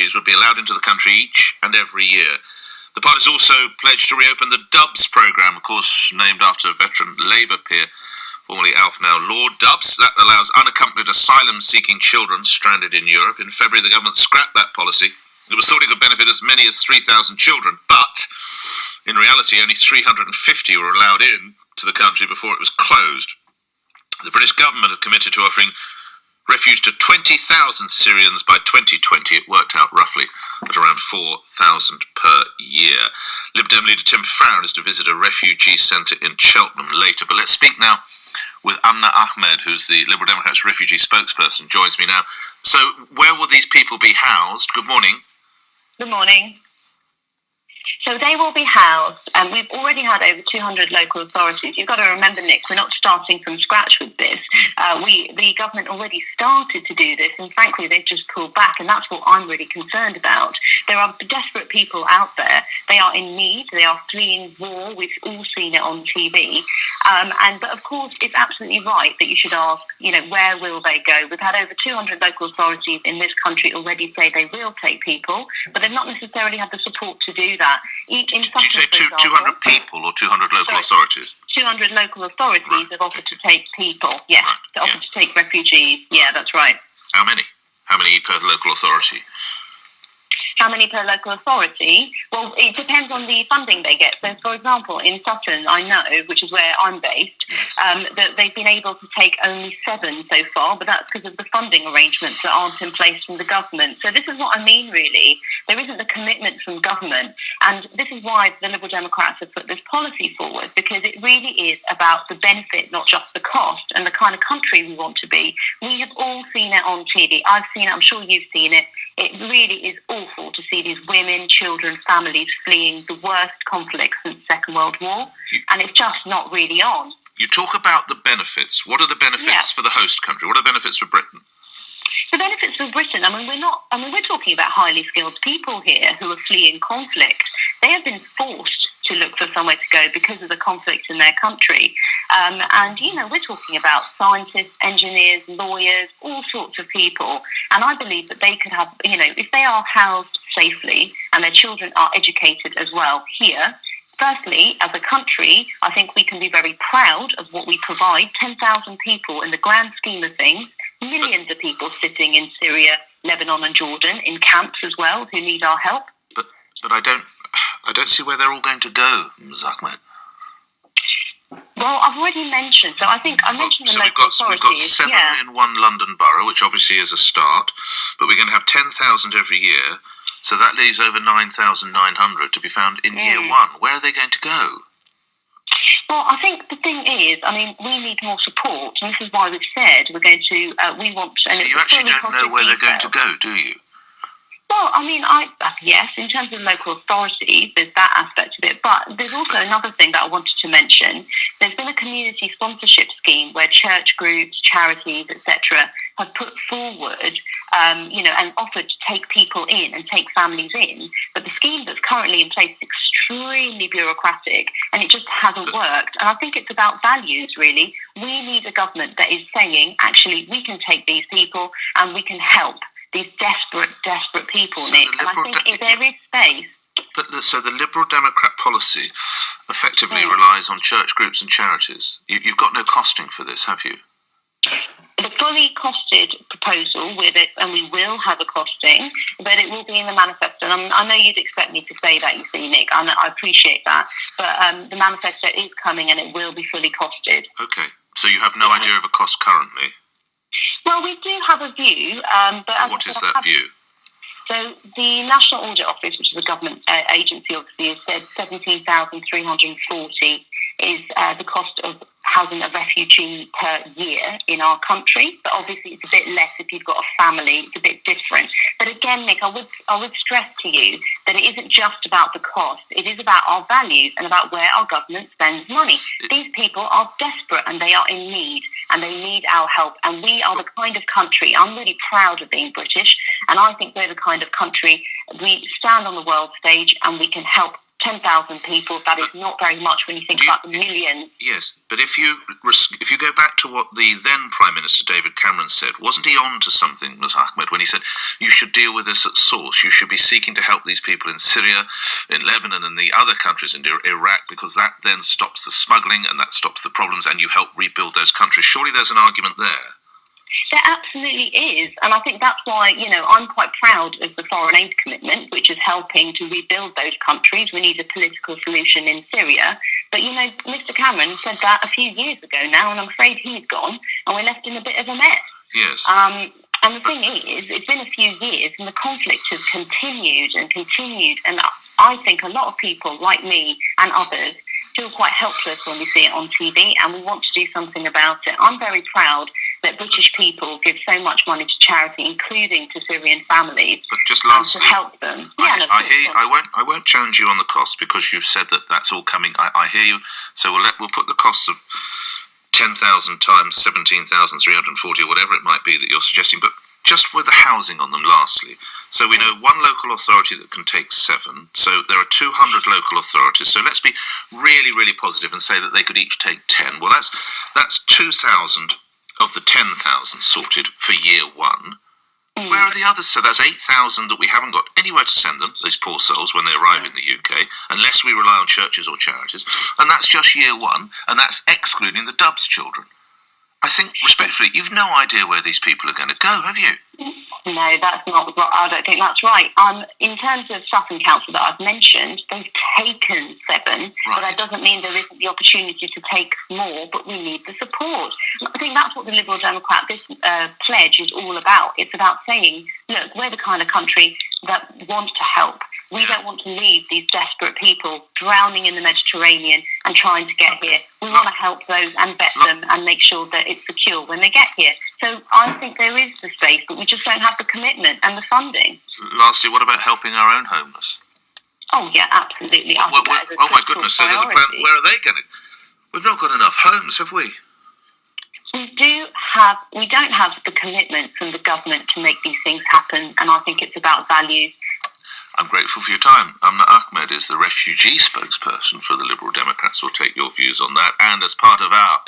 refugees would be allowed into the country each and every year. The party's also pledged to reopen the Dubs programme, of course named after veteran Labour peer, formerly ALF now Lord Dubs. That allows unaccompanied asylum-seeking children stranded in Europe. In February, the government scrapped that policy. It was thought it could benefit as many as 3,000 children, but in reality, only 350 were allowed in to the country before it was closed. The British government had committed to offering refuge to 20,000 Syrians by 2020. It worked out roughly at around 4,000 per year. Lib Dem leader Tim Farron is to visit a refugee centre in Cheltenham later. But let's speak now with Amna Ahmad, who's the Liberal Democrats refugee spokesperson, joins me now. So where will these people be housed? Good morning. Good morning. So they will be housed, and we've already had over 200 local authorities. You've got to remember, Nick, we're not starting from scratch with this. The government already started to do this, and frankly, they've just pulled back, and that's what I'm really concerned about. There are desperate people out there. They are in need. They are fleeing war. We've all seen it on TV. But of course, it's absolutely right that you should ask, where will they go? We've had over 200 local authorities in this country already say they will take people, but they've not necessarily had the support to do that. Did you say 200 people or 200 local authorities? 200 local authorities have offered to take people, yes. Right. They've offered to take refugees. Yeah, that's right. How many? How many per local authority? How many per local authority? Well, it depends on the funding they get. So, for example, in Sutton, I know, which is where I'm based, that they've been able to take only 7 so far, but that's because of the funding arrangements that aren't in place from the government. So this is what I mean, really. There isn't the commitment from government. And this is why the Liberal Democrats have put this policy forward, because it really is about the benefit, not just the cost, and the kind of country we want to be. We have all seen it on TV. I've seen it. I'm sure you've seen it. It really is awful to see these women, children, families fleeing the worst conflict since the Second World War, and it's just not really on. You talk about the benefits. What are the benefits for the host country? What are the benefits for Britain? The benefits for Britain, we're talking about highly skilled people here who are fleeing conflict. They have been forced to look for somewhere to go because of the conflict in their country. We're talking about scientists, engineers, lawyers, all sorts of people. And I believe that they could have, if they are housed safely and their children are educated as well here, firstly, as a country, I think we can be very proud of what we provide. 10,000 people in the grand scheme of things, millions of people sitting in Syria, Lebanon and Jordan, in camps as well, who need our help. But I don't see where they're all going to go, Ms. Ahmad. Well, I've already mentioned, so I think I mentioned the local authorities. We've got 7 in one London borough, which obviously is a start, but we're going to have 10,000 every year, so that leaves over 9,900 to be found in year 1. Where are they going to go? Well, I think the thing is, we need more support, and this is why we've said we're going to, we want... So you actually don't know where they're going to go, do you? Well, yes, in terms of local authorities, there's that aspect of it. But there's also another thing that I wanted to mention. There's been a community sponsorship scheme where church groups, charities, etc., have put forward, and offered to take people in and take families in. But the scheme that's currently in place is extremely bureaucratic, and it just hasn't worked. And I think it's about values, really. We need a government that is saying, actually, we can take these people and we can help these desperate people, Nick. And I think if there is space... So the Liberal Democrat policy effectively relies on church groups and charities. You've got no costing for this, have you? The fully costed proposal with it, and we will have a costing, but it will be in the manifesto. And I know you'd expect me to say that, you see, Nick. I appreciate that. But the manifesto is coming and it will be fully costed. Okay. So you have no idea of a cost currently? Well, we do have a view. But what is that view? So the National Audit Office, which is a government agency, obviously, has said 17,340 is the cost of housing a refugee per year in our country. But obviously it's a bit less if you've got a family. It's a bit different. But again, Nick, I would stress to you that it isn't just about the cost. It is about our values and about where our government spends money. These people are desperate and they are in need and they need our help. And we are the kind of country, I'm really proud of being British, and I think we're the kind of country, we stand on the world stage and we can help 10,000 people, that is not very much when you think about the millions. Yes, but if you go back to what the then Prime Minister David Cameron said, wasn't he on to something, Ms. Ahmed, when he said, you should deal with this at source, you should be seeking to help these people in Syria, in Lebanon and the other countries in Iraq, because that then stops the smuggling and that stops the problems and you help rebuild those countries. Surely there's an argument there. There absolutely is, and I think that's why, I'm quite proud of the foreign aid commitment, which is helping to rebuild those countries. We need a political solution in Syria. But, Mr. Cameron said that a few years ago now, and I'm afraid he's gone, and we're left in a bit of a mess. Yes. And the thing is, it's been a few years, and the conflict has continued, and I think a lot of people, like me and others, feel quite helpless when we see it on TV, and we want to do something about it. I'm very proud that British people give so much money to charity, including to Syrian families, but just lastly, to help them. I hear you. I won't challenge you on the cost because you've said that that's all coming. I hear you. So we'll put the costs of 10,000 times 17,340 or whatever it might be that you're suggesting, but just with the housing on them. Lastly, so we know one local authority that can take 7. So there are 200 local authorities. So let's be really, really positive and say that they could each take 10. Well, that's 2,000 of the 10,000 sorted for year 1. Where are the others? So that's 8,000 that we haven't got anywhere to send them, those poor souls, when they arrive in the UK, unless we rely on churches or charities. And that's just year 1, and that's excluding the Dubs children. I think, respectfully, you've no idea where these people are going to go, have you? No, that's not. I don't think that's right. In terms of Sutton Council that I've mentioned, they've taken 7, right. But that doesn't mean there isn't the opportunity to take more. But we need the support. I think that's what the Liberal Democrat pledge is all about. It's about saying, look, we're the kind of country that wants to help. We don't want to leave these desperate people drowning in the Mediterranean and trying to get here. We want to help those and vet them and make sure that it's secure when they get here. So I think there is the space, but we just don't have the commitment and the funding. Lastly, what about helping our own homeless? Oh, yeah, absolutely. Oh my goodness, so there's a plan. Where are they going to... We've not got enough homes, have we? We don't have the commitment from the government to make these things happen, and I think it's about values. I'm grateful for your time. Amna Ahmad is the refugee spokesperson for the Liberal Democrats. We'll take your views on that. And as part of our